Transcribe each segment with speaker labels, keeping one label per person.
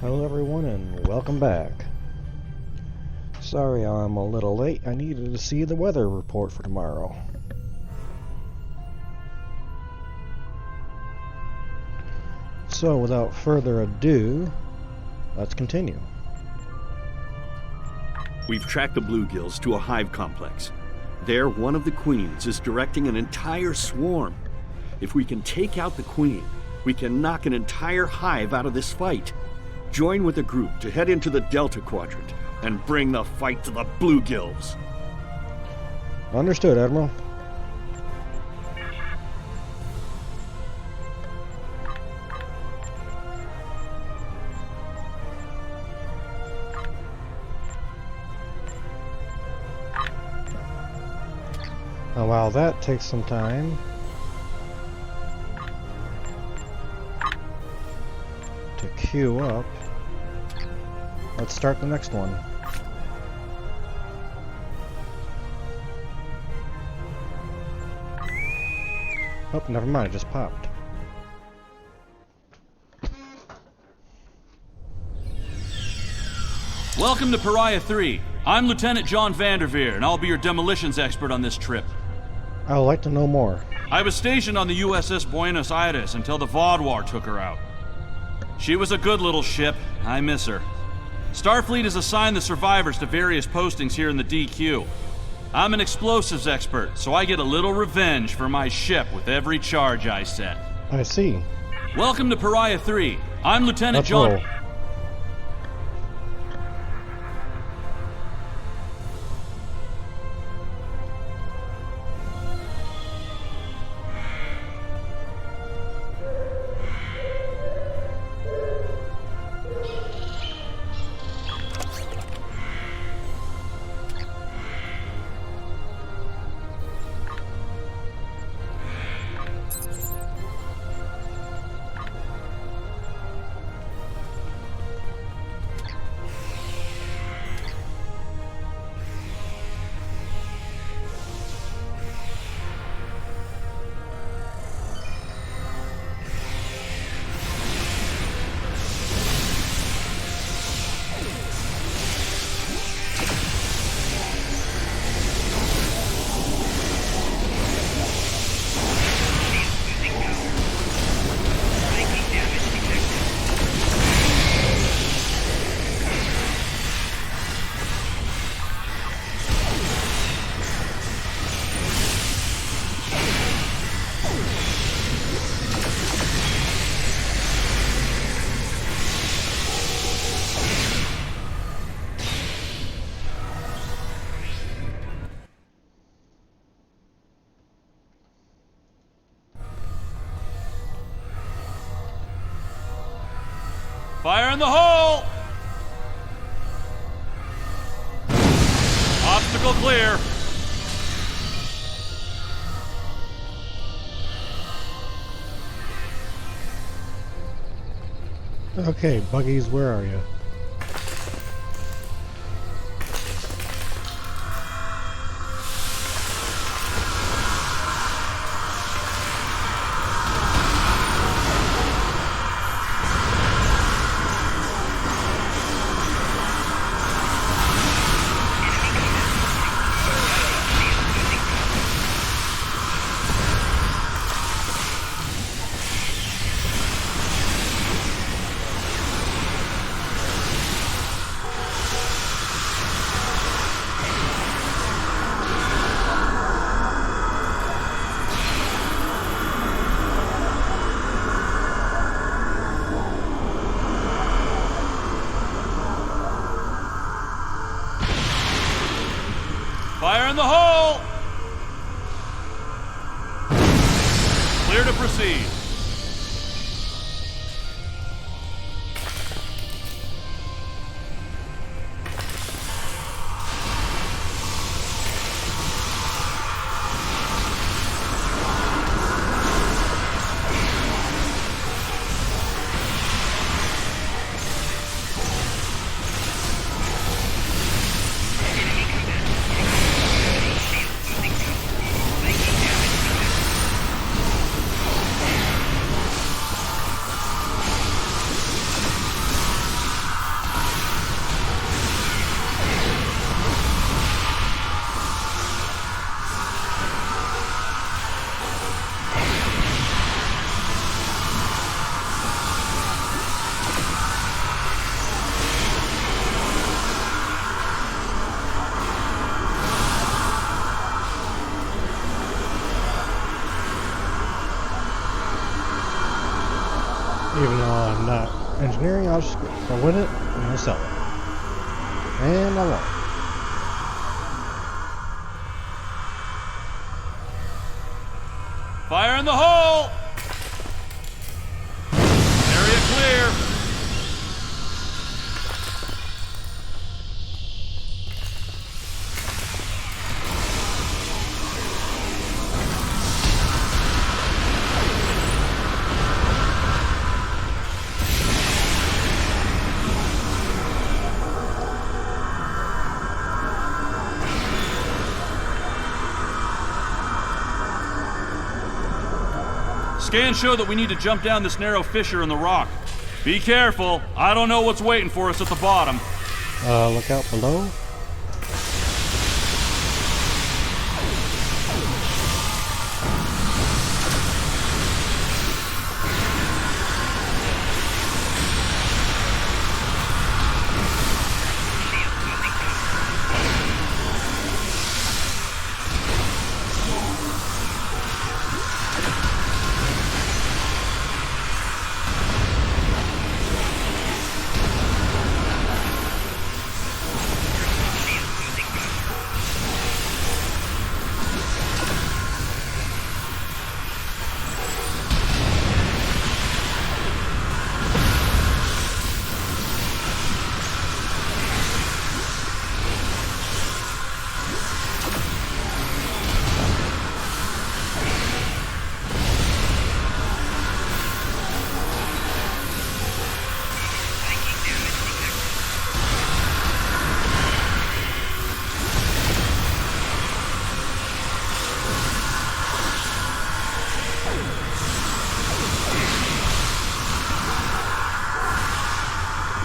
Speaker 1: Hello everyone and welcome back. Sorry I'm a little late. I needed to see the weather report for tomorrow. So without further ado, let's continue.
Speaker 2: We've tracked the bluegills to a hive complex. There, one of the queens is directing an entire swarm. If we can take out the queen, we can knock an entire hive out of this fight. Join with the group to head into the Delta Quadrant and bring the fight to the bluegills.
Speaker 1: Understood, Admiral. Now, while that takes some time to queue up, let's start the next one. Oh, never mind, it just popped.
Speaker 3: Welcome to Pariah 3. I'm Lieutenant John Vanderveer, and I'll be your demolitions expert on this trip.
Speaker 1: I would like to know more.
Speaker 3: I was stationed on the USS Buenos Aires until the Vaudouar took her out. She was a good little ship. I miss her. Starfleet has assigned the survivors to various postings here in the DQ. I'm an explosives expert, so I get a little revenge for my ship with every charge I set.
Speaker 1: I see.
Speaker 3: Welcome to Pariah 3. I'm Lieutenant
Speaker 1: Let's
Speaker 3: John...
Speaker 1: roll.
Speaker 3: Fire in the hole! Obstacle clear.
Speaker 1: Okay, Buggies, where are you? Even though I'm not engineering, I'll just go with it and I'll sell it. And I won't.
Speaker 3: Fire in the hole! Area clear! Scans show that we need to jump down this narrow fissure in the rock. Be careful. I don't know what's waiting for us at the bottom.
Speaker 1: Look out below.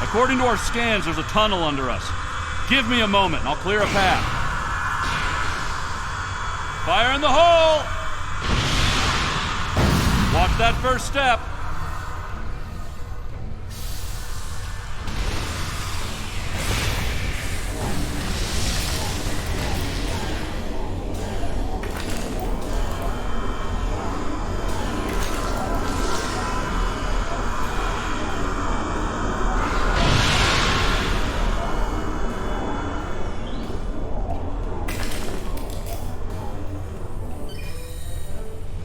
Speaker 3: According to our scans, there's a tunnel under us. Give me a moment, and I'll clear a path. Fire in the hole! Watch that first step.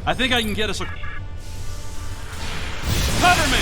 Speaker 3: I think I can get us a... Cover me!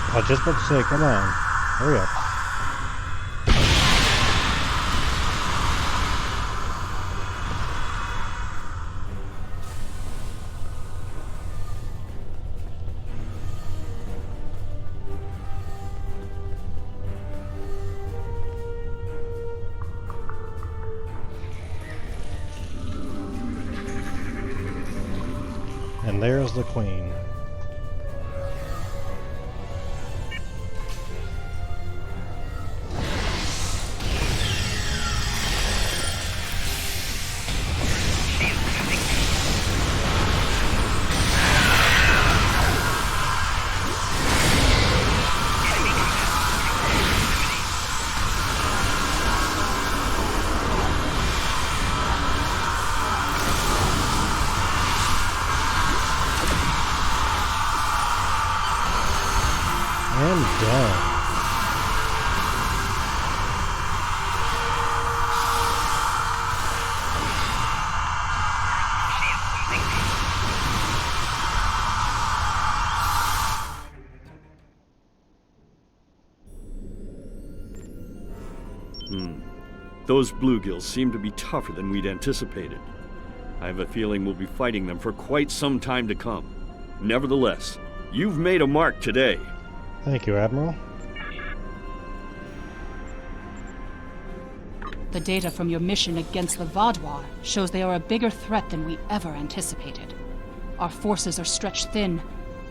Speaker 1: I was just about to say, come on, hurry up. And there's the Queen. And done.
Speaker 2: Those bluegills seem to be tougher than we'd anticipated. I have a feeling we'll be fighting them for quite some time to come. Nevertheless, you've made a mark today.
Speaker 1: Thank you, Admiral.
Speaker 4: The data from your mission against the Vaadwaur shows they are a bigger threat than we ever anticipated. Our forces are stretched thin.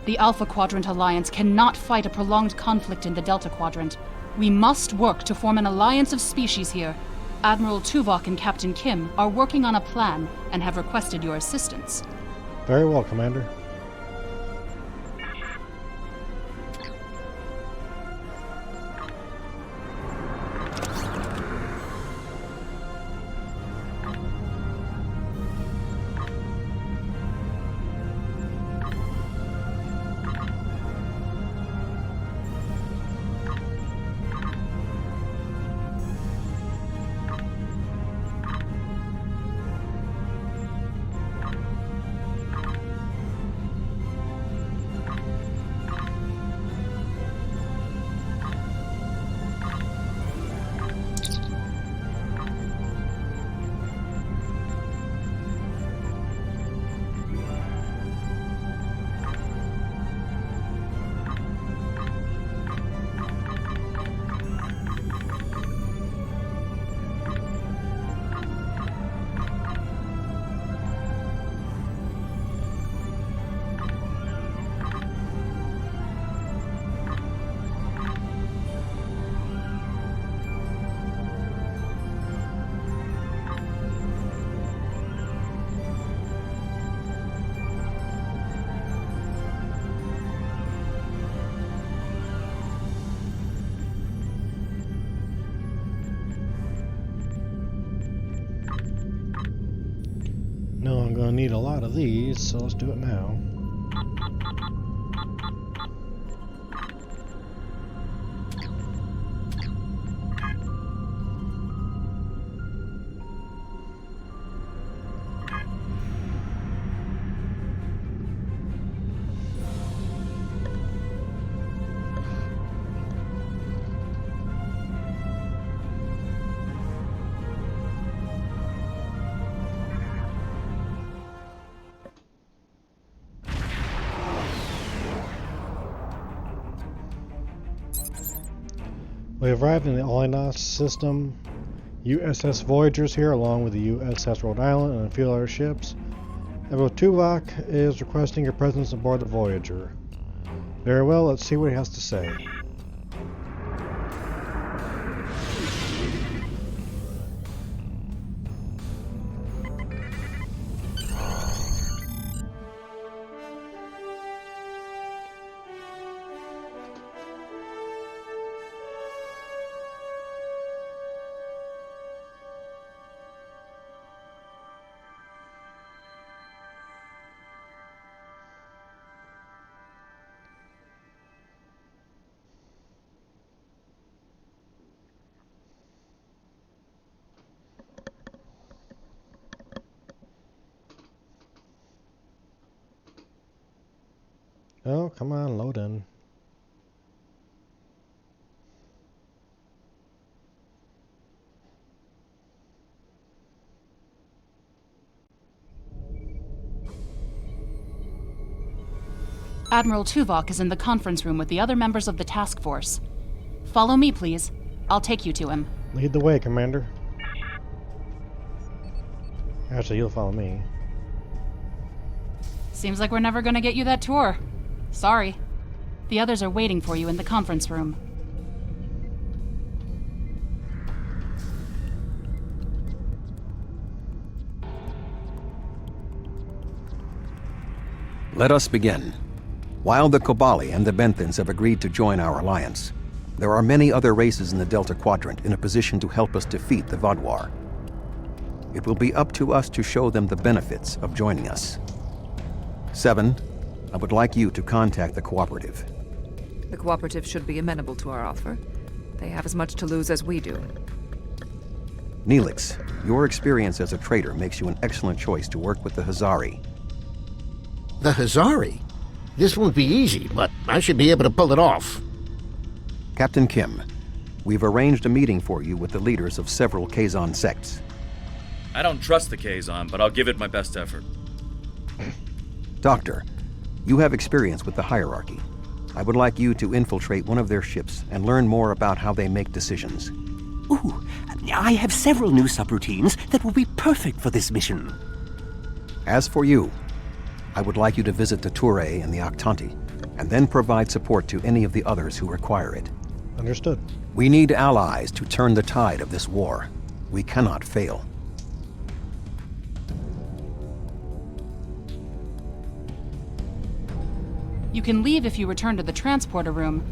Speaker 4: The Alpha Quadrant Alliance cannot fight a prolonged conflict in the Delta Quadrant. We must work to form an alliance of species here. Admiral Tuvok and Captain Kim are working on a plan and have requested your assistance.
Speaker 1: Very well, Commander. No, I'm going to need a lot of these, so let's do it now. We have arrived in the Olinos system. USS Voyager's here, along with the USS Rhode Island and a few other ships. Admiral Tuvok is requesting your presence aboard the Voyager. Very well, let's see what he has to say. Oh, come on, load in.
Speaker 4: Admiral Tuvok is in the conference room with the other members of the task force. Follow me, please. I'll take you to him.
Speaker 1: Lead the way, Commander. Actually, you'll follow me.
Speaker 4: Seems like we're never gonna get you that tour. Sorry. The others are waiting for you in the conference room.
Speaker 5: Let us begin. While the Kobali and the Benthans have agreed to join our alliance, there are many other races in the Delta Quadrant in a position to help us defeat the Vaadwaur. It will be up to us to show them the benefits of joining us. 7, I would like you to contact the Cooperative.
Speaker 6: The Cooperative should be amenable to our offer. They have as much to lose as we do.
Speaker 5: Neelix, your experience as a trader makes you an excellent choice to work with the Hazari.
Speaker 7: The Hazari? This won't be easy, but I should be able to pull it off.
Speaker 5: Captain Kim, We've arranged a meeting for you with the leaders of several Kazon sects.
Speaker 8: I don't trust the Kazon, but I'll give it my best effort.
Speaker 5: Doctor, you have experience with the hierarchy. I would like you to infiltrate one of their ships and learn more about how they make decisions.
Speaker 9: Ooh, I have several new subroutines that will be perfect for this mission.
Speaker 5: As for you, I would like you to visit the Touré and the Octanti, and then provide support to any of the others who require it.
Speaker 1: Understood.
Speaker 5: We need allies to turn the tide of this war. We cannot fail.
Speaker 4: You can leave if you return to the transporter room,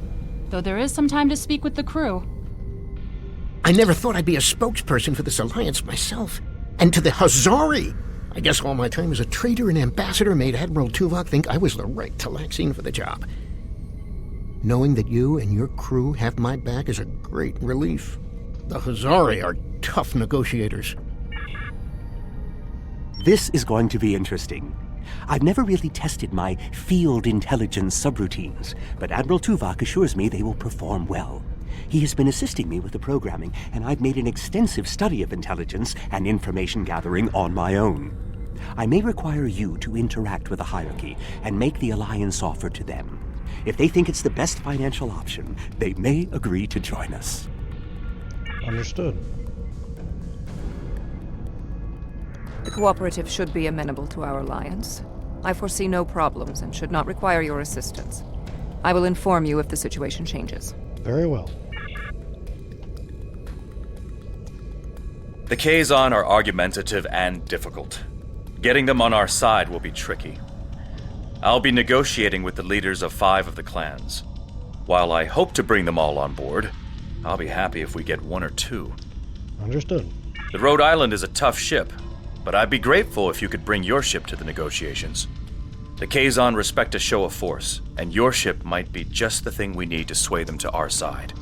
Speaker 4: though there is some time to speak with the crew.
Speaker 7: I never thought I'd be a spokesperson for this alliance myself. And to the Hazari! I guess all my time as a trader and ambassador made Admiral Tuvok think I was the right Talaxian for the job. Knowing that you and your crew have my back is a great relief. The Hazari are tough negotiators.
Speaker 9: This is going to be interesting. I've never really tested my field intelligence subroutines, but Admiral Tuvok assures me they will perform well. He has been assisting me with the programming, and I've made an extensive study of intelligence and information gathering on my own. I may require you to interact with the hierarchy and make the alliance offer to them. If they think it's the best financial option, they may agree to join us.
Speaker 1: Understood.
Speaker 6: The Cooperative should be amenable to our alliance. I foresee no problems and should not require your assistance. I will inform you if the situation changes.
Speaker 1: Very well.
Speaker 8: The Kazon are argumentative and difficult. Getting them on our side will be tricky. I'll be negotiating with the leaders of 5 of the clans. While I hope to bring them all on board, I'll be happy if we get 1 or 2.
Speaker 1: Understood.
Speaker 8: The Rhode Island is a tough ship, but I'd be grateful if you could bring your ship to the negotiations. The Kazon respect a show of force, and your ship might be just the thing we need to sway them to our side.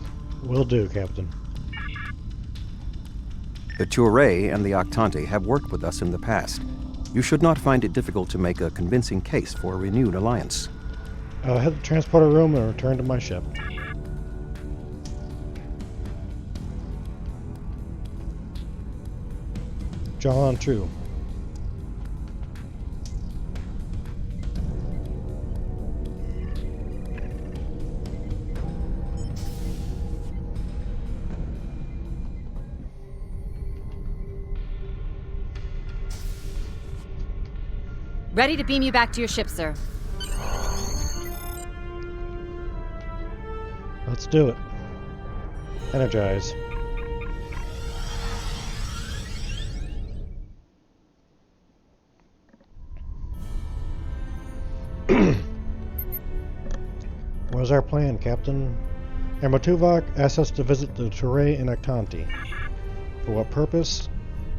Speaker 1: Will do, Captain.
Speaker 5: The Touré and the Octanti have worked with us in the past. You should not find it difficult to make a convincing case for a renewed alliance.
Speaker 1: I'll head to the transporter room and return to my ship. John True.
Speaker 10: Ready to beam you back to your ship, sir.
Speaker 1: Let's do it. Energize. What is our plan, Captain? Admiral Tuvok asked us to visit the Touré and Octanti. For what purpose?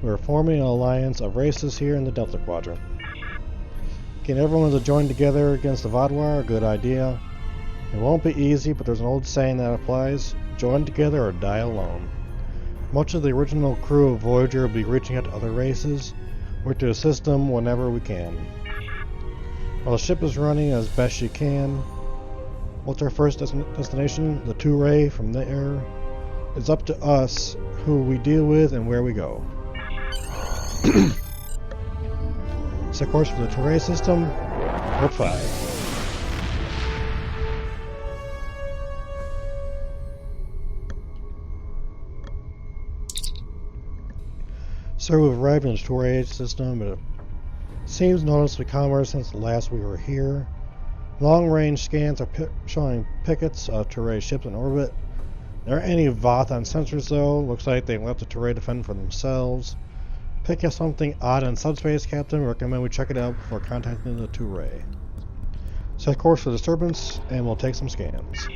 Speaker 1: We are forming an alliance of races here in the Delta Quadrant. Getting everyone to join together against the Vaadwaur, a good idea. It won't be easy, but there's an old saying that applies: join together or die alone. Much of the original crew of Voyager will be reaching out to other races. We're to assist them whenever we can. While the ship is running as best she can, what's our first destination? The Touré. From there, it's up to us who we deal with and where we go. Set course for the Touré system. Port 5. Sir, we've arrived in the Touré system, but it seems noticeably calmer since the last we were here. Long-range scans are showing pickets of Touré ships in orbit. There aren't any Voth on sensors though. Looks like they let the Touré defend for themselves. Pick up something odd in subspace, Captain. Recommend we check it out before contacting the Touré. Set course for disturbance, and we'll take some scans.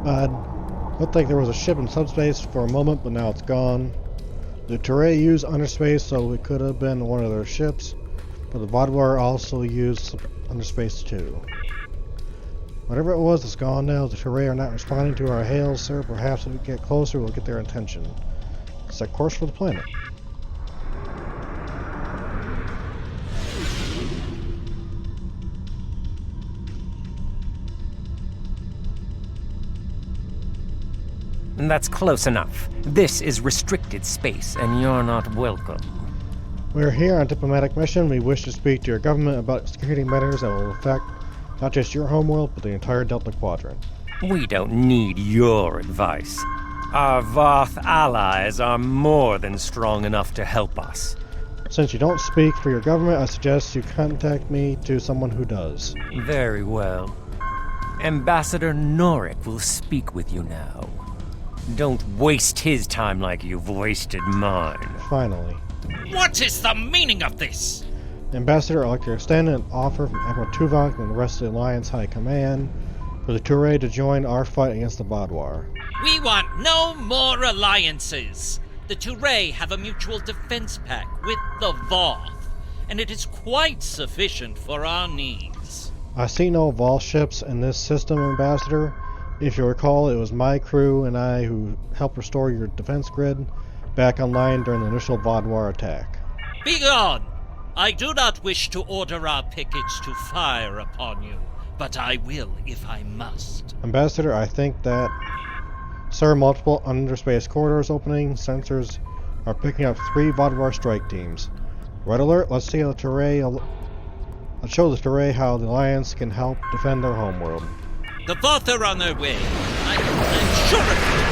Speaker 1: Odd. Looked like there was a ship in subspace for a moment, but now it's gone. The Touré used underspace, so it could have been one of their ships. But the Vaadwaur also used underspace too. Whatever it was, it's gone now. The Touré are not responding to our hails, sir. Perhaps if we get closer, we'll get their attention. set course for the planet.
Speaker 11: That's close enough. This is restricted space, and you're not welcome.
Speaker 1: We're here on a diplomatic mission. We wish to speak to your government about security matters that will affect not just your homeworld, but the entire Delta Quadrant.
Speaker 11: We don't need your advice. Our Voth allies are more than strong enough to help us.
Speaker 1: Since you don't speak for your government, I suggest you contact me to someone who does.
Speaker 11: Very well. Ambassador Norik will speak with you now. Don't waste his time like you've wasted mine.
Speaker 1: Finally.
Speaker 12: What is the meaning of this?
Speaker 1: Ambassador, I'd like to extend an offer from Admiral Tuvok and the rest of the Alliance High Command for the Touré to join our fight against the Vaadwaur.
Speaker 12: We want no more alliances. The Touré have a mutual defense pact with the Voth, and it is quite sufficient for our needs.
Speaker 1: I see no Voth ships in this system, Ambassador. If you recall, it was my crew and I who helped restore your defense grid back online during the initial Vaadwaur attack.
Speaker 12: Begone! I do not wish to order our pickets to fire upon you, but I will if I must.
Speaker 1: Ambassador, I think that... Sir, multiple underspace corridors opening. Sensors are picking up 3 Vaadwaur strike teams. Red alert, let's see how the Touré... Let's show the Touré how the Alliance can help defend their homeworld.
Speaker 12: The Voth are on their way. I'm sure of it.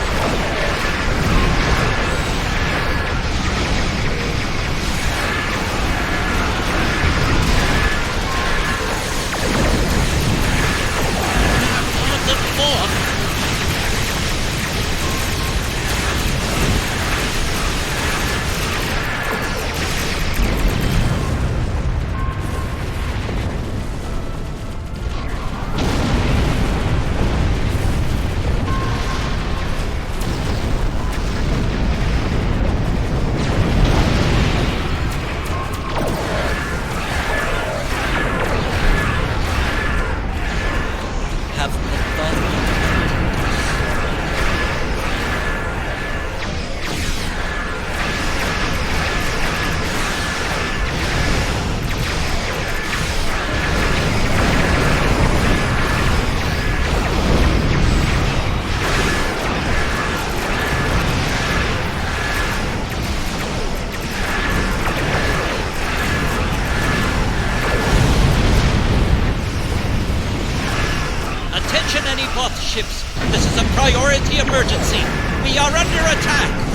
Speaker 12: Ships, this is a priority emergency. We are under attack.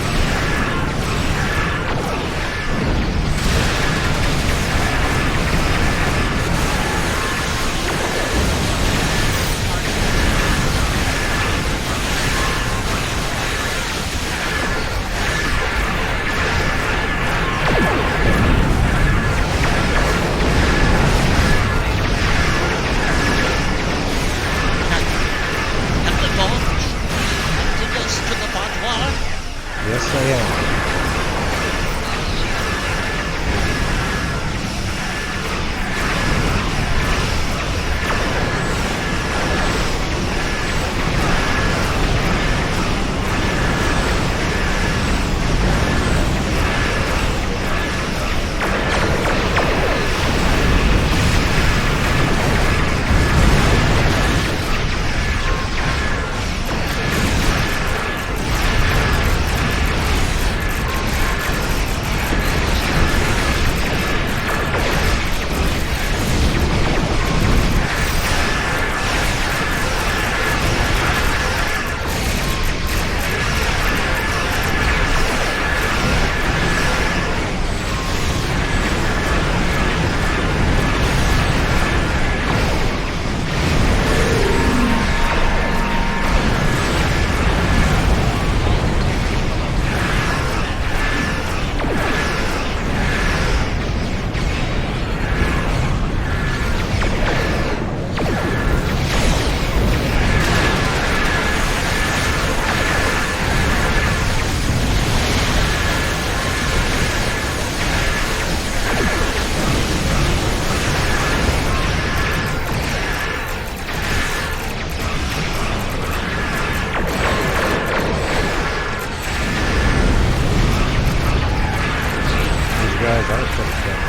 Speaker 1: guys are pretty good.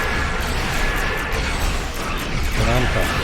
Speaker 1: But I'm tough.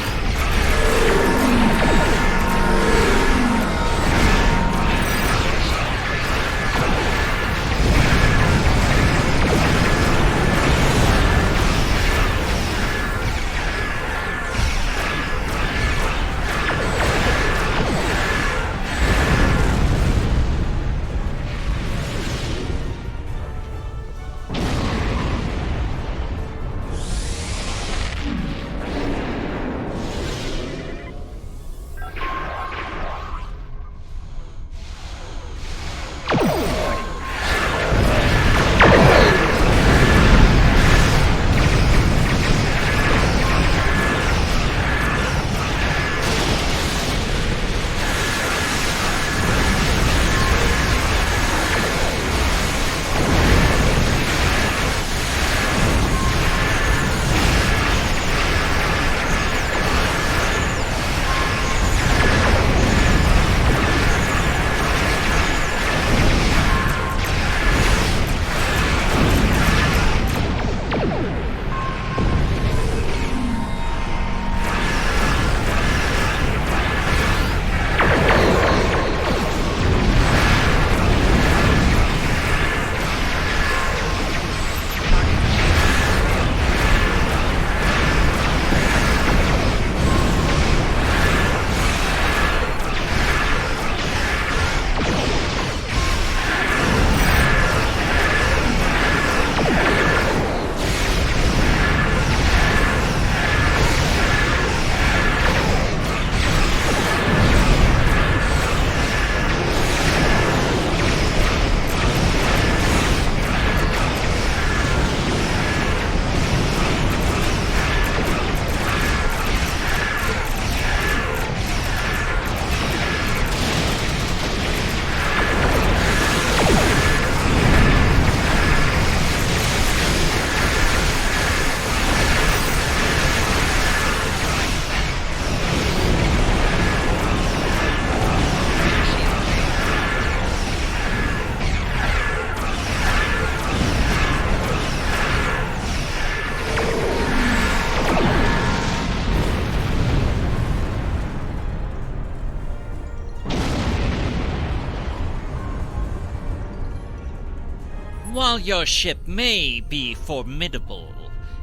Speaker 12: While your ship may be formidable,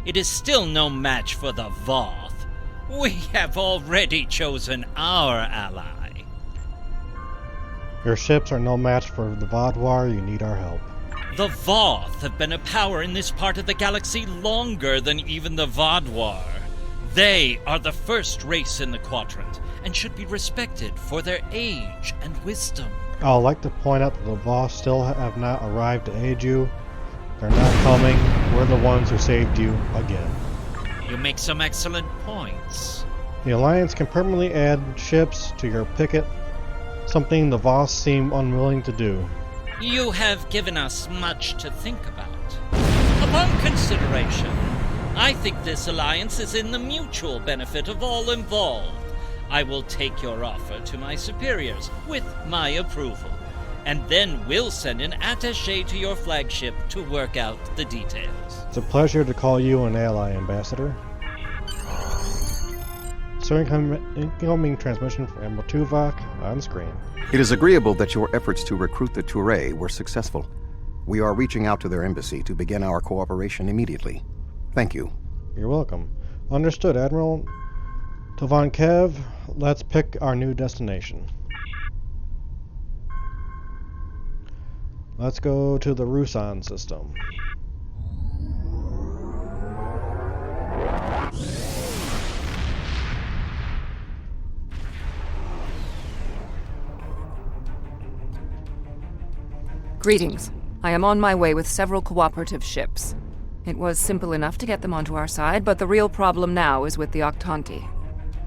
Speaker 12: it is still no match for the Voth. We have already chosen our ally.
Speaker 1: Your ships are no match for the Vaadwaur. You need our help.
Speaker 12: The Voth have been a power in this part of the galaxy longer than even the Vaadwaur. They are the first race in the quadrant, and should be respected for their age and wisdom.
Speaker 1: I'd like to point out that the Voth still have not arrived to aid you. They're not coming. We're the ones who saved you again.
Speaker 12: You make some excellent points.
Speaker 1: The Alliance can permanently add ships to your picket, something the Voth seem unwilling to do.
Speaker 12: You have given us much to think about. Upon consideration, I think this alliance is in the mutual benefit of all involved. I will take your offer to my superiors with my approval, and then we'll send an attaché to your flagship to work out the details.
Speaker 1: It's a pleasure to call you an ally, Ambassador. So incoming transmission from Admiral Tuvok on screen.
Speaker 5: It is agreeable that your efforts to recruit the Touré were successful. We are reaching out to their embassy to begin our cooperation immediately. Thank you.
Speaker 1: You're welcome. Understood, Admiral. Tovan Kev, let's pick our new destination. Let's go to the Rusan system.
Speaker 6: Greetings. I am on my way with several cooperative ships. It was simple enough to get them onto our side, but the real problem now is with the Octanti.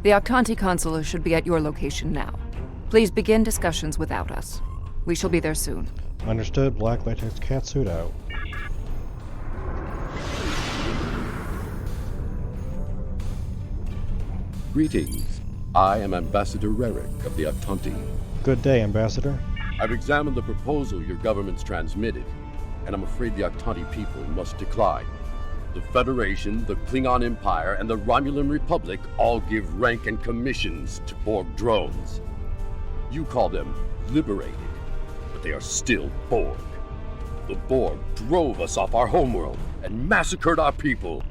Speaker 6: The Octanti consul should be at your location now. Please begin discussions without us. We shall be there soon.
Speaker 1: Understood. Black latex catsuit out.
Speaker 13: Greetings. I am Ambassador Rerick of the Octanti.
Speaker 1: Good day, Ambassador.
Speaker 13: I've examined the proposal your government's transmitted, and I'm afraid the Octanti people must decline. The Federation, the Klingon Empire, and the Romulan Republic all give rank and commissions to Borg drones. You call them liberated, but they are still Borg. The Borg drove us off our homeworld and massacred our people.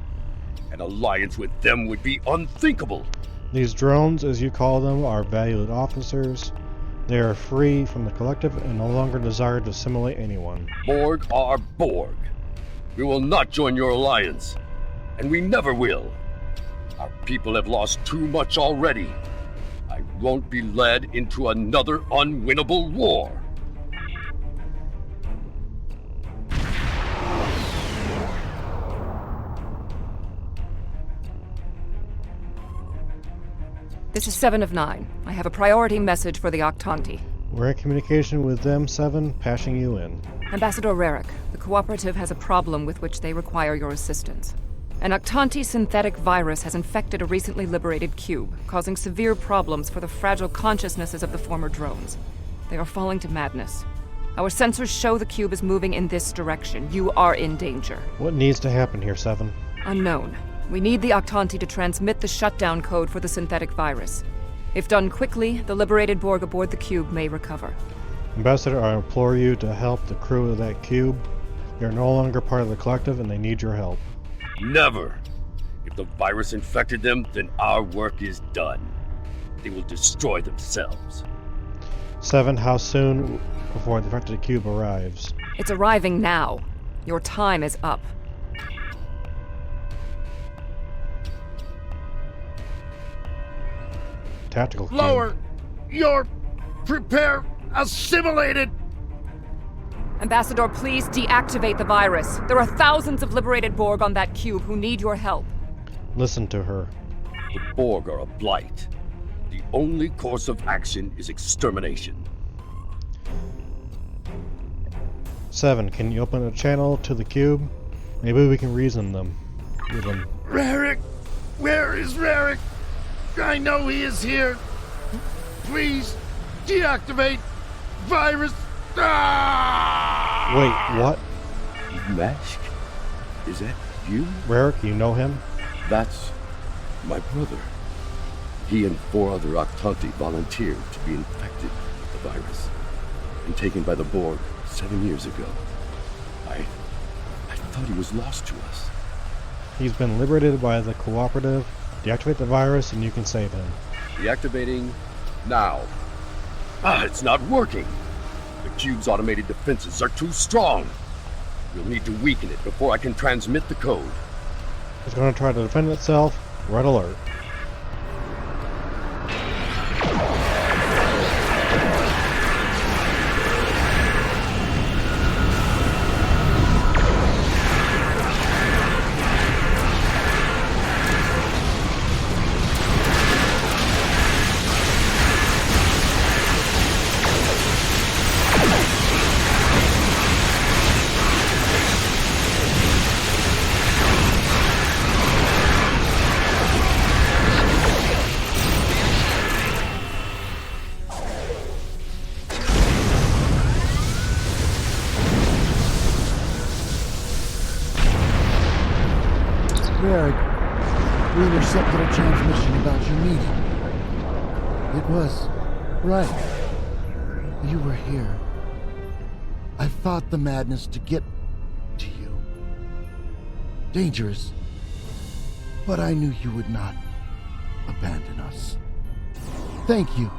Speaker 13: An alliance with them would be unthinkable.
Speaker 1: These drones, as you call them, are valued officers. They are free from the collective and no longer desire to assimilate anyone.
Speaker 13: Borg are Borg. We will not join your alliance, and we never will. Our people have lost too much already. I won't be led into another unwinnable war.
Speaker 6: This is 7 of 9. I have a priority message for the Octanti.
Speaker 1: We're in communication with them, 7, passing you in.
Speaker 6: Ambassador Rarick, the Cooperative has a problem with which they require your assistance. An Octanti synthetic virus has infected a recently liberated cube, causing severe problems for the fragile consciousnesses of the former drones. They are falling to madness. Our sensors show the cube is moving in this direction. You are in danger.
Speaker 1: What needs to happen here, 7?
Speaker 6: Unknown. We need the Octanti to transmit the shutdown code for the synthetic virus. If done quickly, the liberated Borg aboard the cube may recover.
Speaker 1: Ambassador, I implore you to help the crew of that cube. They are no longer part of the collective and they need your help.
Speaker 13: Never! If the virus infected them, then our work is done. They will destroy themselves.
Speaker 1: 7, how soon before the infected cube arrives?
Speaker 6: It's arriving now. Your time is up.
Speaker 1: Tactical cube.
Speaker 14: Lower! You're... prepare... assimilated!
Speaker 6: Ambassador, please deactivate the virus. There are thousands of liberated Borg on that cube who need your help.
Speaker 1: Listen to her.
Speaker 13: The Borg are a blight. The only course of action is extermination.
Speaker 1: 7, can you open a channel to the cube? Maybe we can reason with them.
Speaker 14: Rarick! Where is Rarick? I know he is here. Please, deactivate virus. Ah!
Speaker 1: Wait, what?
Speaker 13: Mashk? Is that you?
Speaker 1: Rarick, you know him?
Speaker 13: That's my brother. He and 4 other Octanti volunteered to be infected with the virus and taken by the Borg 7 years ago. I thought he was lost to us.
Speaker 1: He's been liberated by the Cooperative. Deactivate the virus and you can save him.
Speaker 13: Deactivating now. It's not working. The cube's automated defenses are too strong. We'll need to weaken it before I can transmit the code.
Speaker 1: It's going to try to defend itself. Red alert.
Speaker 14: We intercepted a transmission about your meeting. It was right. You were here. I fought the madness to get to you. Dangerous. But I knew you would not abandon us. Thank you.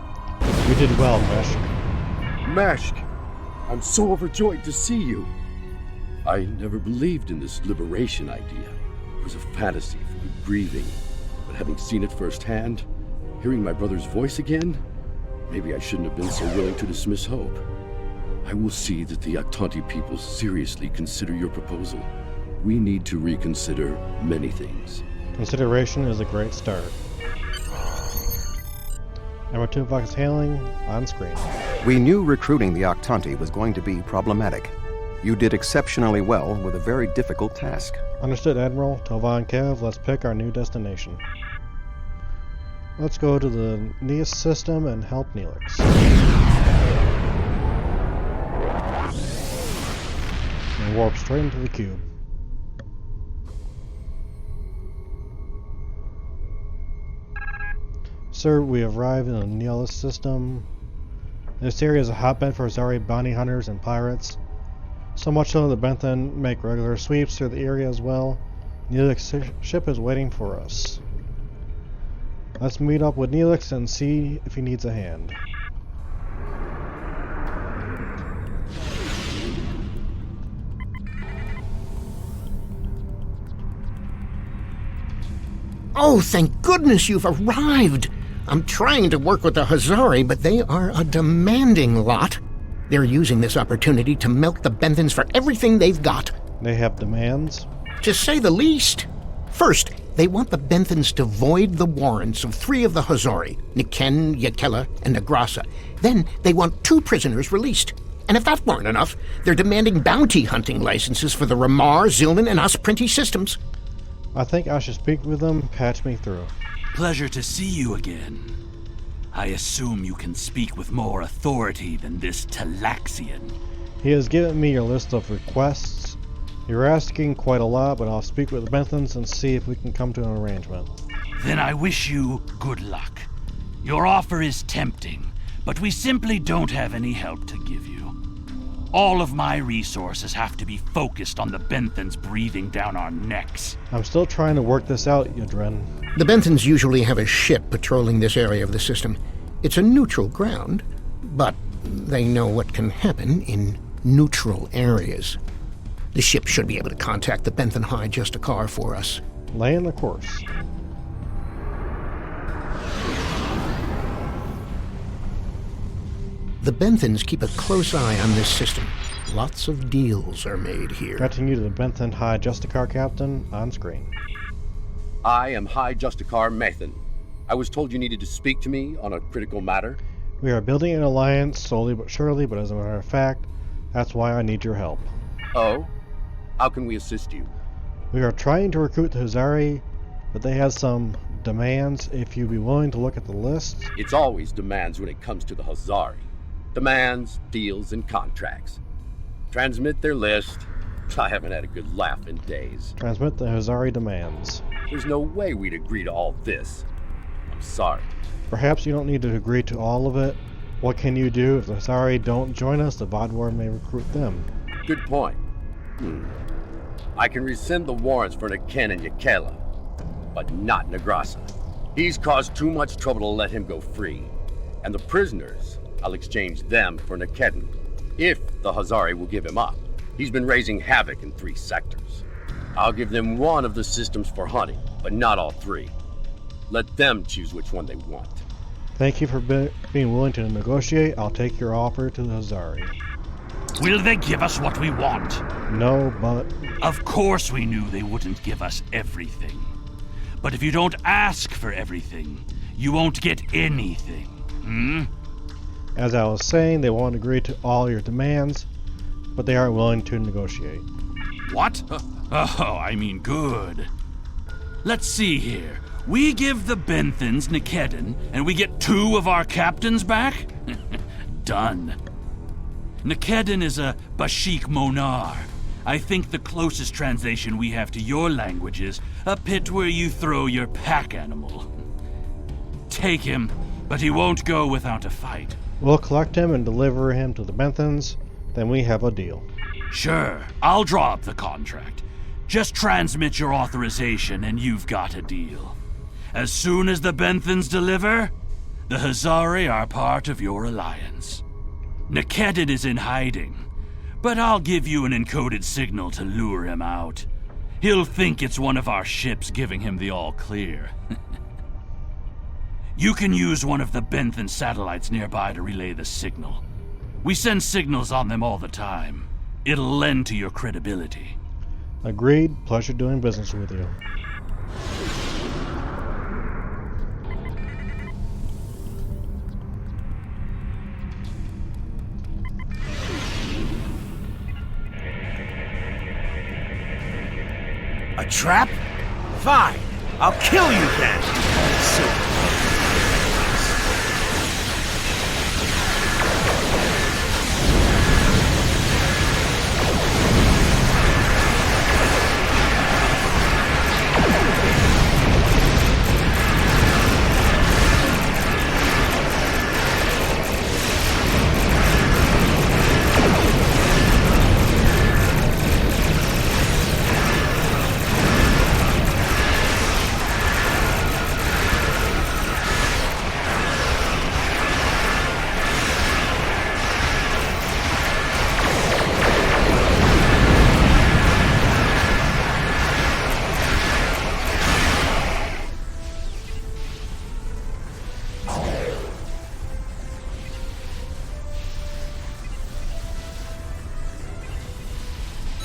Speaker 1: You did well, Mashk.
Speaker 13: Mashk! I'm so overjoyed to see you. I never believed in this liberation idea. It was a fantasy for me grieving, but having seen it firsthand, hearing my brother's voice again, maybe I shouldn't have been so willing to dismiss hope. I will see that the Octanti people seriously consider your proposal. We need to reconsider many things.
Speaker 1: Consideration is a great start. Number 2 Fox hailing on screen.
Speaker 5: We knew recruiting the Octanti was going to be problematic. You did exceptionally well with a very difficult task.
Speaker 1: Understood, Admiral. Tova and Kev, let's pick our new destination. Let's go to the Neos system and help Neelix. And warp straight into the cube. Sir, we have arrived in the Neolith system. This area is a hotbed for Zari bounty hunters and pirates. So much so that the Benthen make regular sweeps through the area as well. Neelix's ship is waiting for us. Let's meet up with Neelix and see if he needs a hand.
Speaker 7: Oh, thank goodness you've arrived! I'm trying to work with the Hazari, but they are a demanding lot. They're using this opportunity to milk the Benthens for everything they've got.
Speaker 1: They have demands?
Speaker 7: To say the least. First, they want the Benthens to void the warrants of 3 of the Hazari, Niken, Yakela, and Negrasa. Then they want 2 prisoners released. And if that weren't enough, they're demanding bounty hunting licenses for the Ramar, Zilnan, and Osprinti systems.
Speaker 1: I think I should speak with them. Patch me through.
Speaker 3: Pleasure to see you again. I assume you can speak with more authority than this Talaxian.
Speaker 1: He has given me your list of requests. You're asking quite a lot, but I'll speak with the Benthens and see if we can come to an arrangement.
Speaker 3: Then I wish you good luck. Your offer is tempting, but we simply don't have any help to give you. All of my resources have to be focused on the Benthens breathing down our necks.
Speaker 1: I'm still trying to work this out, Yadren.
Speaker 7: The Benthens usually have a ship patrolling this area of the system. It's a neutral ground, but they know what can happen in neutral areas. The ship should be able to contact the Benthen High Justicar for us.
Speaker 1: Laying the course.
Speaker 7: The Benthens keep a close eye on this system. Lots of deals are made here.
Speaker 1: Connecting you to the Benthen High Justicar Captain on screen.
Speaker 13: I am High Justicar Mathan. I was told you needed to speak to me on a critical matter.
Speaker 1: We are building an alliance slowly but surely, but as a matter of fact, that's why I need your help.
Speaker 13: Oh? How can we assist you?
Speaker 1: We are trying to recruit the Huzari, but they have some demands. If you'd be willing to look at the list.
Speaker 13: It's always demands when it comes to the Hazari. Demands, deals, and contracts. Transmit their list. I haven't had a good laugh in days.
Speaker 1: Transmit the Hazari demands.
Speaker 13: There's no way we'd agree to all this. I'm sorry.
Speaker 1: Perhaps you don't need to agree to all of it. What can you do if the Hazari don't join us? The Vodwar may recruit them.
Speaker 13: Good point. I can rescind the warrants for Niken and Yakela, but not Negrasa. He's caused too much trouble to let him go free. And the prisoners, I'll exchange them for Nikedin, if the Hazari will give him up. He's been raising havoc in 3 sectors. I'll give them 1 of the systems for hunting, but not all 3. Let them choose which one they want.
Speaker 1: Thank you for being willing to negotiate. I'll take your offer to the Hazari.
Speaker 3: Will they give us what we want?
Speaker 1: No, but...
Speaker 3: Of course we knew they wouldn't give us everything. But if you don't ask for everything, you won't get anything.
Speaker 1: As I was saying, they won't agree to all your demands, but they are willing to negotiate.
Speaker 3: What? Oh, I mean good. Let's see here. We give the Benthens Nikedin, and we get 2 of our captains back? Done. Nikedin is a Bashik Monar. I think the closest translation we have to your language is a pit where you throw your pack animal. Take him, but he won't go without a fight.
Speaker 1: We'll collect him and deliver him to the Benthens, then we have a deal.
Speaker 3: Sure, I'll draw up the contract. Just transmit your authorization and you've got a deal. As soon as the Benthens deliver, the Hazari are part of your alliance. Nikedin is in hiding, but I'll give you an encoded signal to lure him out. He'll think it's one of our ships giving him the all-clear. You can use one of the Benthen satellites nearby to relay the signal. We send signals on them all the time. It'll lend to your credibility.
Speaker 1: Agreed. Pleasure doing business with you.
Speaker 15: A trap? Fine. I'll kill you then. So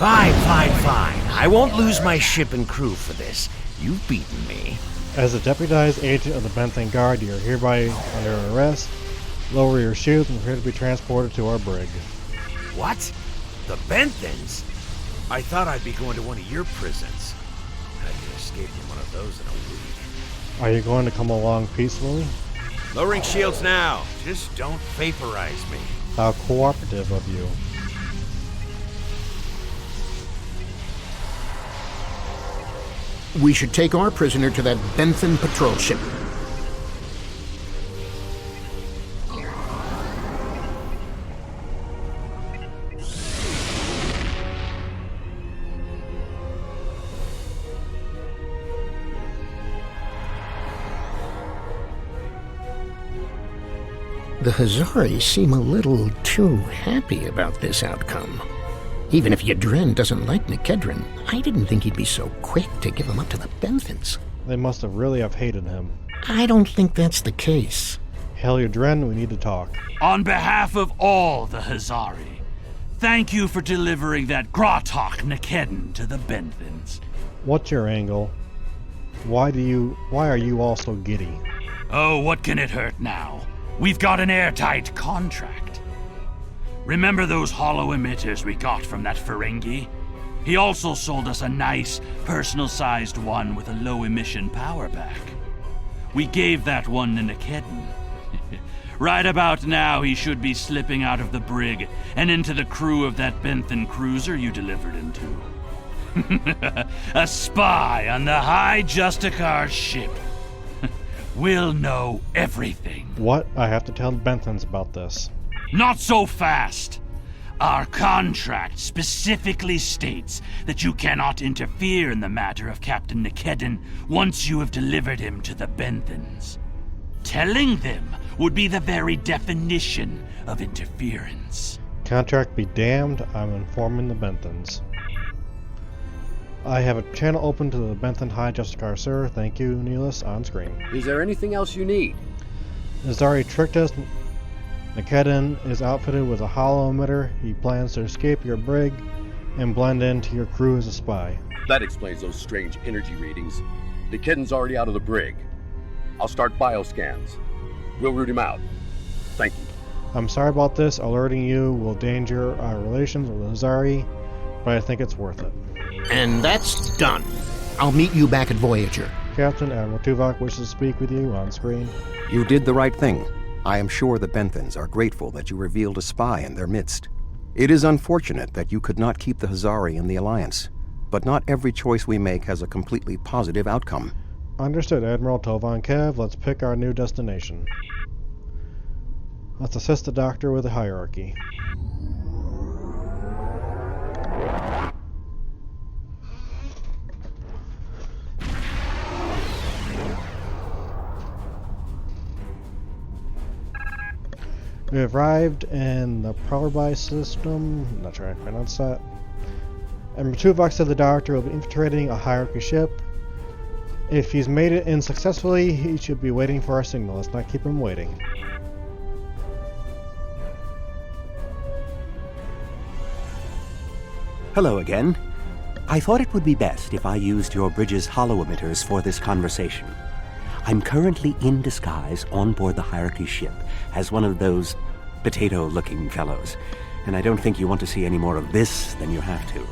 Speaker 15: Fine. I won't lose my ship and crew for this. You've beaten me.
Speaker 1: As a deputized agent of the Benthen Guard, you are hereby under arrest. Lower your shoes and prepare to be transported to our brig.
Speaker 15: What? The Benthens? I thought I'd be going to one of your prisons. I could escape from one of those in a week.
Speaker 1: Are you going to come along peacefully?
Speaker 15: Lowering shields now. Just don't vaporize me.
Speaker 1: How cooperative of you.
Speaker 7: We should take our prisoner to that Benthen patrol ship. The Hazari seem a little too happy about this outcome. Even if Yadren doesn't like Nikedren, I didn't think he'd be so quick to give him up to the Benthens.
Speaker 1: They must have really hated him.
Speaker 7: I don't think that's the case.
Speaker 1: Hail Yadren, we need to talk.
Speaker 3: On behalf of all the Hazari, thank you for delivering that Gratok Nikedden to the Benthens.
Speaker 1: What's your angle? Why are you all so giddy?
Speaker 3: Oh, what can it hurt now? We've got an airtight contract. Remember those hollow emitters we got from that Ferengi? He also sold us a nice, personal-sized one with a low-emission power pack. We gave that one to Nikedden. Right about now, he should be slipping out of the brig and into the crew of that Benthen cruiser you delivered him to. A spy on the High Justicar's ship. We'll know everything.
Speaker 1: What? I have to tell the Benthens about this.
Speaker 3: Not so fast! Our contract specifically states that you cannot interfere in the matter of Captain Nikedden once you have delivered him to the Benthens. Telling them would be the very definition of interference.
Speaker 1: Contract be damned, I'm informing the Benthens. I have a channel open to the Benthen High Justicar, sir. Thank you, Neelis, on screen.
Speaker 16: Is there anything else you need?
Speaker 1: Nazari tricked us. Nikedden is outfitted with a hollow emitter. He plans to escape your brig and blend into your crew as a spy.
Speaker 13: That explains those strange energy readings. Nikedden's already out of the brig. I'll start bioscans. We'll root him out. Thank you.
Speaker 1: I'm sorry about this. Alerting you will danger our relations with Nazari, but I think it's worth it.
Speaker 7: And that's done. I'll meet you back at Voyager.
Speaker 1: Captain, Admiral Tuvok wishes to speak with you on screen.
Speaker 5: You did the right thing. I am sure the Benthens are grateful that you revealed a spy in their midst. It is unfortunate that you could not keep the Hazari in the Alliance, but not every choice we make has a completely positive outcome.
Speaker 1: Understood, Admiral Tovan Kev. Let's pick our new destination. Let's assist the Doctor with the hierarchy. We have arrived in the Prowlerby system. I'm not sure how to pronounce that. And Tuvok said the Doctor will be infiltrating a hierarchy ship. If he's made it in successfully, he should be waiting for our signal. Let's not keep him waiting.
Speaker 9: Hello again. I thought it would be best if I used your bridge's hollow emitters for this conversation. I'm currently in disguise on board the hierarchy ship as one of those potato-looking fellows, and I don't think you want to see any more of this than you have to.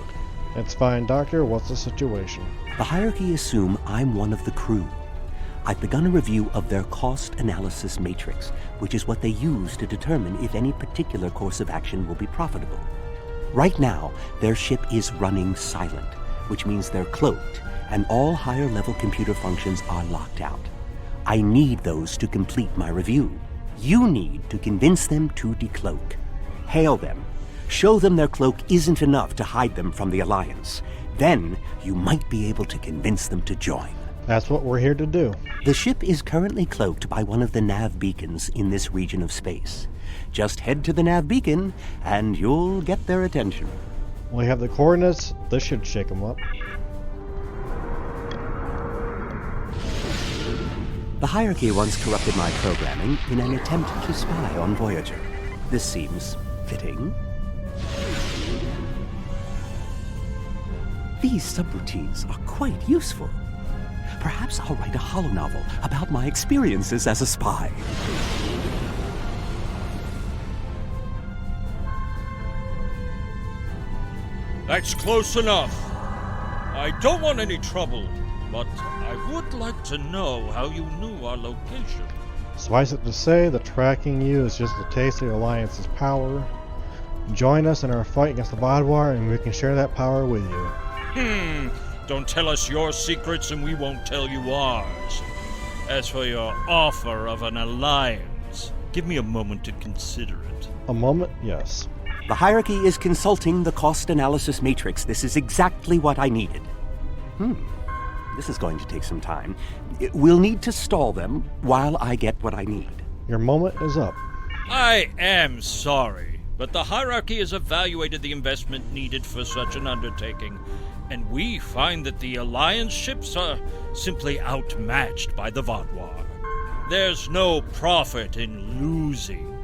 Speaker 1: It's fine, Doctor. What's the situation?
Speaker 9: The hierarchy assume I'm one of the crew. I've begun a review of their cost analysis matrix, which is what they use to determine if any particular course of action will be profitable. Right now, their ship is running silent, which means they're cloaked, and all higher-level computer functions are locked out. I need those to complete my review. You need to convince them to decloak. Hail them. Show them their cloak isn't enough to hide them from the Alliance. Then you might be able to convince them to join.
Speaker 1: That's what we're here to do.
Speaker 9: The ship is currently cloaked by one of the nav beacons in this region of space. Just head to the nav beacon, and you'll get their attention.
Speaker 1: We have the coordinates. This should shake them up.
Speaker 9: The hierarchy once corrupted my programming in an attempt to spy on Voyager. This seems fitting. These subroutines are quite useful. Perhaps I'll write a holonovel about my experiences as a spy.
Speaker 12: That's close enough. I don't want any trouble, but I would like to know how you knew our location.
Speaker 1: Suffice it to say, the tracking you is just a taste of the Alliance's power. Join us in our fight against the Vaadwaur, and we can share that power with you.
Speaker 12: Don't tell us your secrets and we won't tell you ours. As for your offer of an alliance, give me a moment to consider it.
Speaker 1: A moment? Yes.
Speaker 9: The hierarchy is consulting the cost analysis matrix. This is exactly what I needed. This is going to take some time. We'll need to stall them while I get what I need.
Speaker 1: Your moment is up.
Speaker 12: I am sorry, but the hierarchy has evaluated the investment needed for such an undertaking, and we find that the Alliance ships are simply outmatched by the Vaadwaur. There's no profit in losing.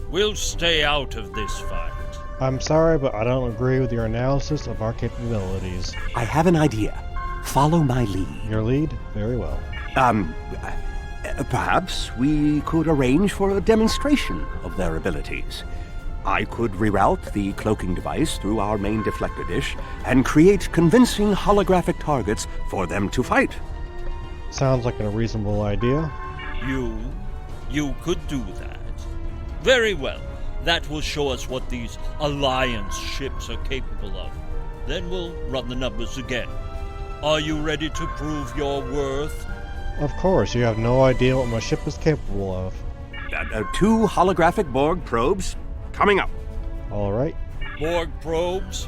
Speaker 12: We'll stay out of this fight.
Speaker 1: I'm sorry, but I don't agree with your analysis of our capabilities.
Speaker 9: I have an idea. Follow my lead.
Speaker 1: Your lead? Very well.
Speaker 9: Perhaps we could arrange for a demonstration of their abilities. I could reroute the cloaking device through our main deflector dish and create convincing holographic targets for them to fight.
Speaker 1: Sounds like a reasonable idea.
Speaker 12: You could do that. Very well. That will show us what these Alliance ships are capable of. Then we'll run the numbers again. Are you ready to prove your worth?
Speaker 1: Of course, you have no idea what my ship is capable of.
Speaker 9: 2 holographic Borg probes coming up.
Speaker 1: All right.
Speaker 12: Borg probes?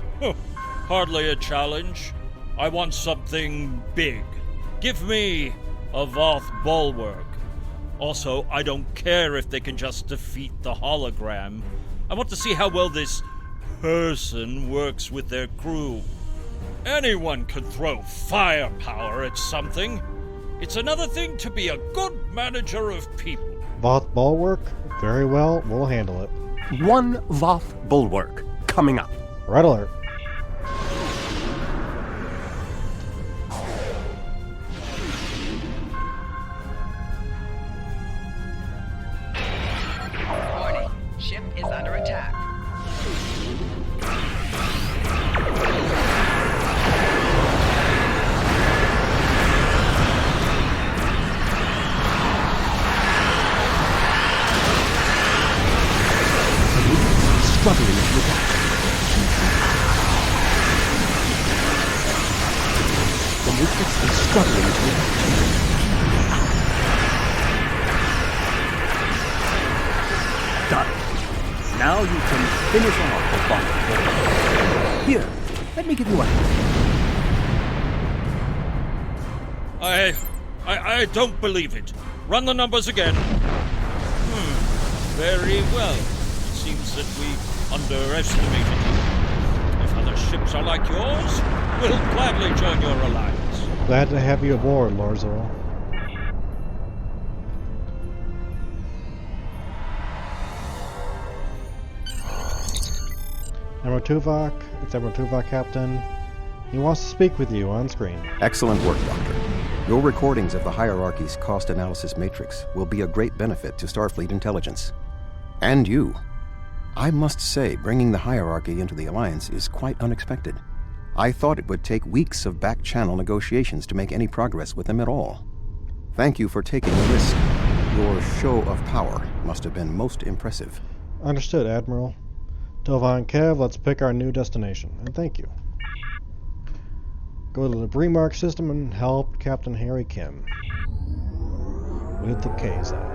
Speaker 12: Hardly a challenge. I want something big. Give me a Voth bulwark. Also, I don't care if they can just defeat the hologram. I want to see how well this person works with their crew. Anyone can throw firepower at something. It's another thing to be a good manager of people.
Speaker 1: Voth bulwark? Very well, we'll handle it.
Speaker 9: 1 Voth bulwark coming up.
Speaker 1: Red alert.
Speaker 16: Warning. Ship is under attack.
Speaker 9: Struggling to adapt. The matrix is struggling to adapt. Done. Now you can finish off the bottom. Here, let me give you a hand.
Speaker 12: I don't believe it. Run the numbers again. Very well. Seems that we underestimated you. If other ships are like yours, we'll gladly join your alliance.
Speaker 1: Glad to have you aboard, Lorzor. Admiral Tuvok, it's Admiral Tuvok, Captain. He wants to speak with you on screen.
Speaker 5: Excellent work, Doctor. Your recordings of the hierarchy's cost analysis matrix will be a great benefit to Starfleet intelligence. And you. I must say, bringing the hierarchy into the Alliance is quite unexpected. I thought it would take weeks of back-channel negotiations to make any progress with them at all. Thank you for taking the risk. Your show of power must have been most impressive.
Speaker 1: Understood, Admiral. Tova and Kev, let's pick our new destination, and thank you. Go to the Bremark system and help Captain Harry Kim with the Kazon.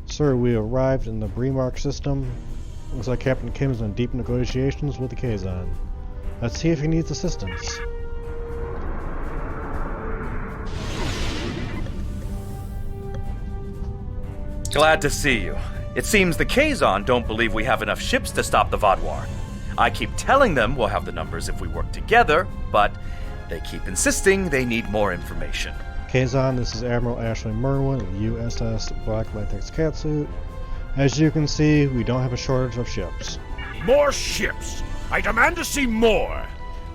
Speaker 1: Sir, we arrived in the Bremark system. Looks like Captain Kim's in deep negotiations with the Kazon. Let's see if he needs assistance.
Speaker 8: Glad to see you. It seems the Kazon don't believe we have enough ships to stop the Vaadwaur. I keep telling them we'll have the numbers if we work together, but they keep insisting they need more information.
Speaker 1: Kazon, this is Admiral Ashley Merwin of USS Black Latex Catsuit. As you can see, we don't have a shortage of ships.
Speaker 15: More ships! I demand to see more!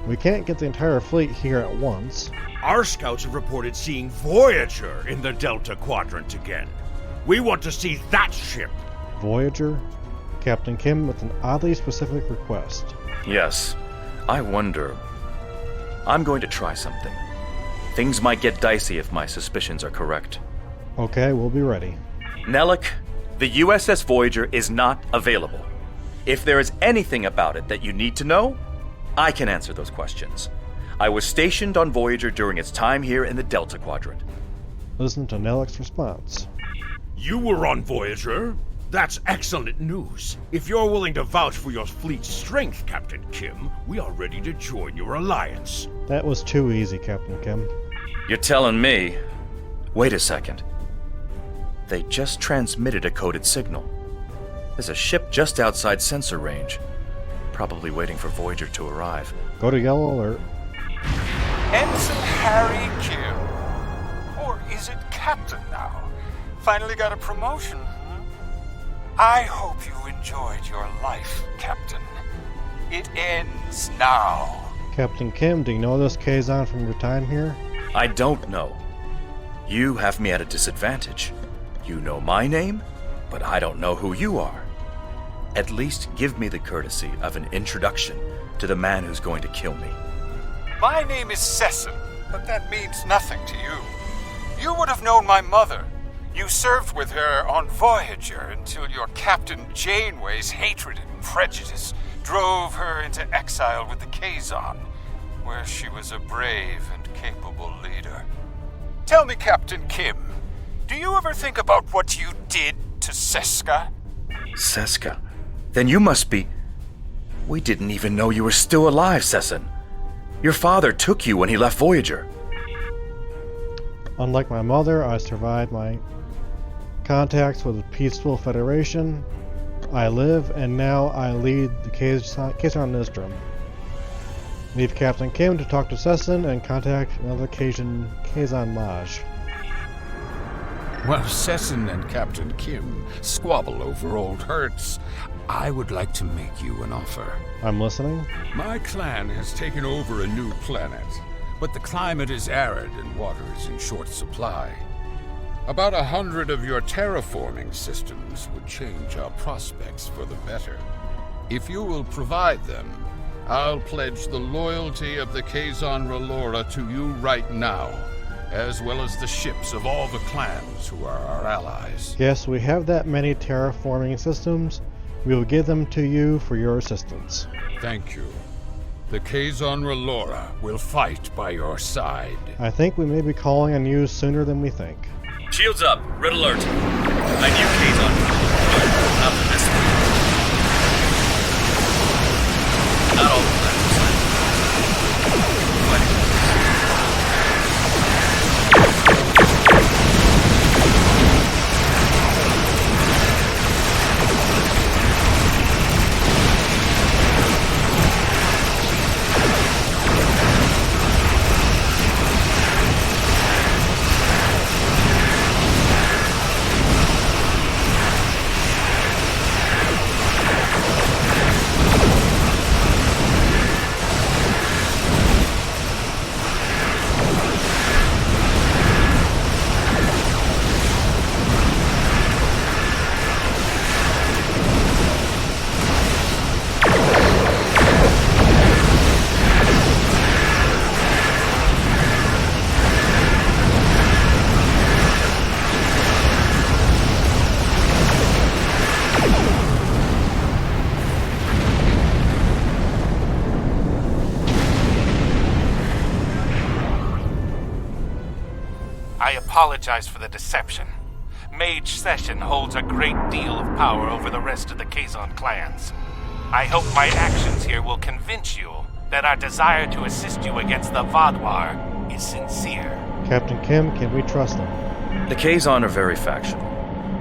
Speaker 1: We can't get the entire fleet here at once.
Speaker 15: Our scouts have reported seeing Voyager in the Delta Quadrant again. We want to see that ship.
Speaker 1: Voyager? Captain Kim with an oddly specific request.
Speaker 8: Yes, I wonder. I'm going to try something. Things might get dicey if my suspicions are correct.
Speaker 1: Okay, we'll be ready.
Speaker 8: Nellick, the USS Voyager is not available. If there is anything about it that you need to know, I can answer those questions. I was stationed on Voyager during its time here in the Delta Quadrant.
Speaker 1: Listen to Nellick's response.
Speaker 15: You were on Voyager? That's excellent news. If you're willing to vouch for your fleet's strength, Captain Kim, we are ready to join your alliance.
Speaker 1: That was too easy, Captain Kim.
Speaker 8: You're telling me... Wait a second. They just transmitted a coded signal. There's a ship just outside sensor range. Probably waiting for Voyager to arrive.
Speaker 1: Go to yellow alert.
Speaker 17: Ensign Harry Kim. Or is it Captain now? Finally got a promotion. I hope you enjoyed your life, Captain. It ends now.
Speaker 1: Captain Kim, do you know this Kazon from your time here?
Speaker 8: I don't know. You have me at a disadvantage. You know my name, but I don't know who you are. At least give me the courtesy of an introduction to the man who's going to kill me.
Speaker 17: My name is Sesson, but that means nothing to you. You would have known my mother. You served with her on Voyager until your Captain Janeway's hatred and prejudice drove her into exile with the Kazon, where she was a brave and capable leader. Tell me, Captain Kim, do you ever think about what you did to Seska?
Speaker 8: Seska? Then you must be... We didn't even know you were still alive, Sesson. Your father took you when he left Voyager.
Speaker 1: Unlike my mother, I survived my contacts with the Peaceful Federation. I live, and now I lead the Kazon Nistrum. Leave Captain Kim to talk to Sesson and contact another Kazon Maj.
Speaker 18: While Sesson and Captain Kim squabble over old hurts, I would like to make you an offer.
Speaker 1: I'm listening.
Speaker 18: My clan has taken over a new planet, but the climate is arid and water is in short supply. About 100 of your terraforming systems would change our prospects for the better. If you will provide them, I'll pledge the loyalty of the Kazon Relora to you right now, as well as the ships of all the clans who are our allies.
Speaker 1: Yes, we have that many terraforming systems. We will give them to you for your assistance.
Speaker 18: Thank you. The Kazon Relora will fight by your side.
Speaker 1: I think we may be calling on you sooner than we think.
Speaker 8: Shields up. Red alert. I knew Kazon. Not for this one. Not all the
Speaker 17: I apologize for the deception. Mage Session holds a great deal of power over the rest of the Kazon clans. I hope my actions here will convince you that our desire to assist you against the Vaadwaur is sincere.
Speaker 1: Captain Kim, can we trust them?
Speaker 8: The Kazon are very factional.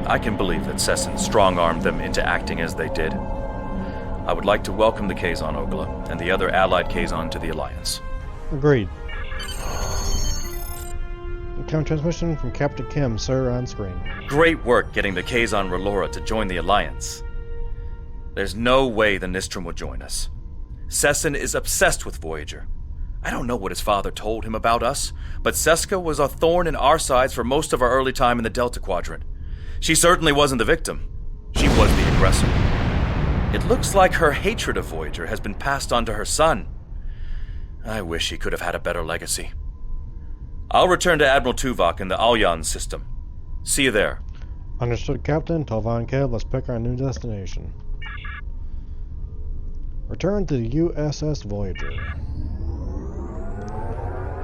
Speaker 8: I can believe that Sesson strong-armed them into acting as they did. I would like to welcome the Kazon Ogla and the other allied Kazon to the Alliance.
Speaker 1: Agreed. Come transmission from Captain Kim, sir, on screen.
Speaker 8: Great work getting the Kazon Relora to join the Alliance. There's no way the Nistrum would join us. Sessin is obsessed with Voyager. I don't know what his father told him about us, but Seska was a thorn in our sides for most of our early time in the Delta Quadrant. She certainly wasn't the victim. She was the aggressor. It looks like her hatred of Voyager has been passed on to her son. I wish he could have had a better legacy. I'll return to Admiral Tuvok in the Alyan system. See you there.
Speaker 1: Understood, Captain. Talvan Keb, let's pick our new destination. Return to the USS Voyager,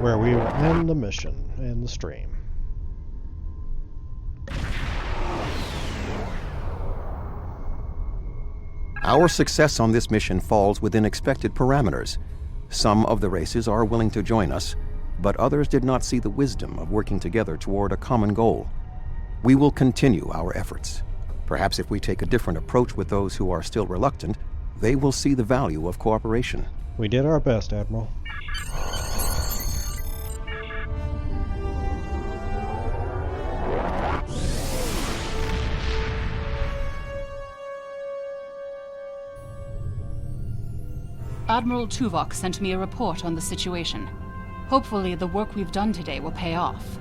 Speaker 1: where we will end the mission in the stream.
Speaker 5: Our success on this mission falls within expected parameters. Some of the races are willing to join us, but others did not see the wisdom of working together toward a common goal. We will continue our efforts. Perhaps if we take a different approach with those who are still reluctant, they will see the value of cooperation.
Speaker 1: We did our best, Admiral.
Speaker 4: Admiral Tuvok sent me a report on the situation. Hopefully the work we've done today will pay off.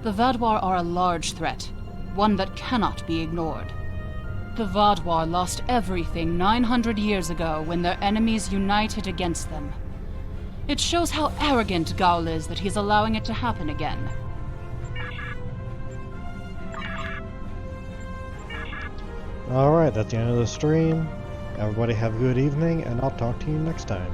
Speaker 4: The Vaadwaur are a large threat, one that cannot be ignored. The Vaadwaur lost everything 900 years ago when their enemies united against them. It shows how arrogant Gaul is that he's allowing it to happen again.
Speaker 1: Alright, that's the end of the stream. Everybody have a good evening, and I'll talk to you next time.